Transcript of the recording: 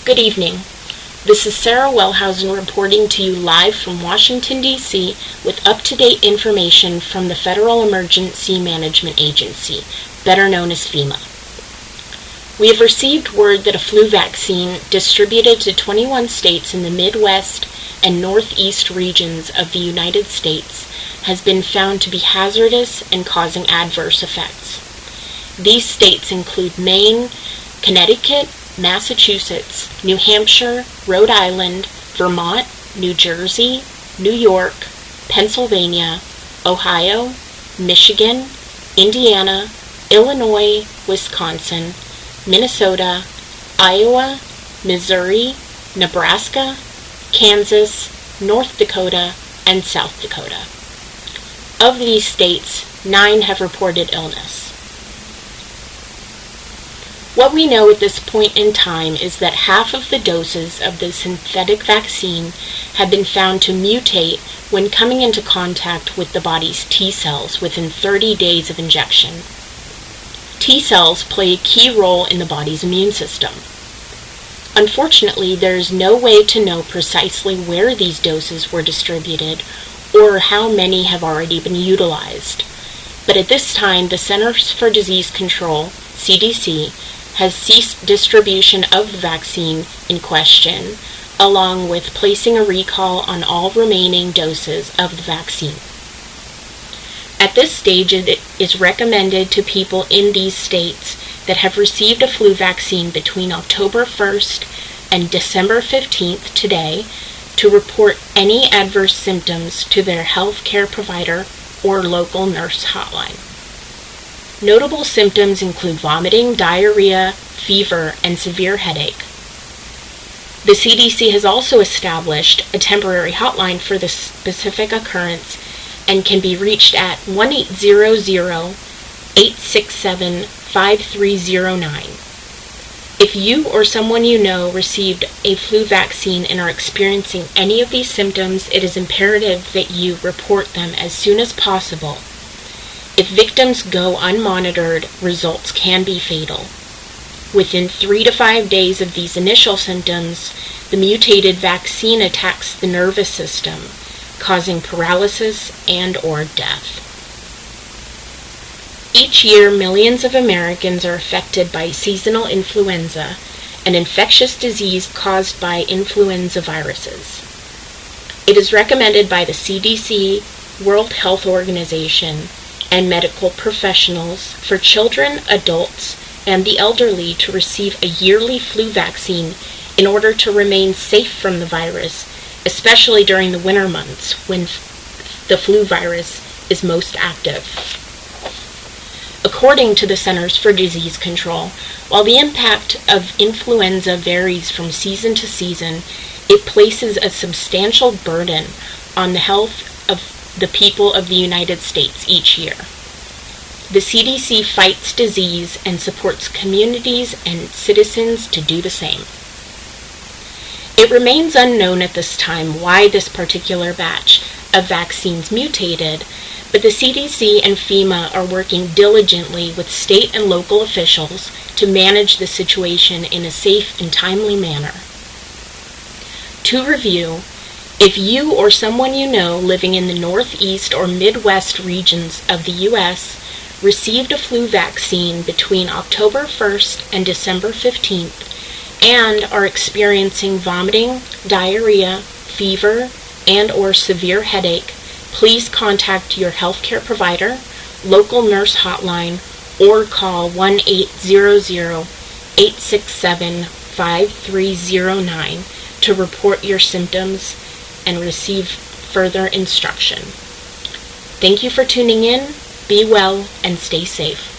Good evening. This is Sarah Wellhausen reporting to you live from Washington, D.C. with up-to-date information from the Federal Emergency Management Agency, better known as FEMA. We have received word that a flu vaccine distributed to 21 states in the Midwest and Northeast regions of the United States has been found to be hazardous and causing adverse effects. These states include Maine, Connecticut, Massachusetts, New Hampshire, Rhode Island, Vermont, New Jersey, New York, Pennsylvania, Ohio, Michigan, Indiana, Illinois, Wisconsin, Minnesota, Iowa, Missouri, Nebraska, Kansas, North Dakota, and South Dakota. Of these states, 9 have reported illness. What we know at this point in time is that half of the doses of the synthetic vaccine have been found to mutate when coming into contact with the body's T cells within 30 days of injection. T cells play a key role in the body's immune system. Unfortunately, there is no way to know precisely where these doses were distributed or how many have already been utilized. But at this time, the Centers for Disease Control, CDC, has ceased distribution of the vaccine in question, along with placing a recall on all remaining doses of the vaccine. At this stage, it is recommended to people in these states that have received a flu vaccine between October 1st and December 15th today to report any adverse symptoms to their health care provider or local nurse hotline. Notable symptoms include vomiting, diarrhea, fever, and severe headache. The CDC has also established a temporary hotline for this specific occurrence and can be reached at 1-800-867-5309. If you or someone you know received a flu vaccine and are experiencing any of these symptoms, it is imperative that you report them as soon as possible. If victims go unmonitored, results can be fatal. Within 3 to 5 days of these initial symptoms, the mutated vaccine attacks the nervous system, causing paralysis and/or death. Each year, millions of Americans are affected by seasonal influenza, an infectious disease caused by influenza viruses. It is recommended by the CDC, World Health Organization, and medical professionals for children, adults, and the elderly to receive a yearly flu vaccine in order to remain safe from the virus, especially during the winter months when the flu virus is most active. According to the Centers for Disease Control, while the impact of influenza varies from season to season, it places a substantial burden on the health of the people of the United States each year. The CDC fights disease and supports communities and citizens to do the same. It remains unknown at this time why this particular batch of vaccines mutated, but the CDC and FEMA are working diligently with state and local officials to manage the situation in a safe and timely manner. To review, if you or someone you know living in the Northeast or Midwest regions of the U.S. received a flu vaccine between October 1st and December 15th and are experiencing vomiting, diarrhea, fever, and/or severe headache, please contact your healthcare provider, local nurse hotline, or call 1-800-867-5309 to report your symptoms and receive further instruction. Thank you for tuning in. Be well and stay safe.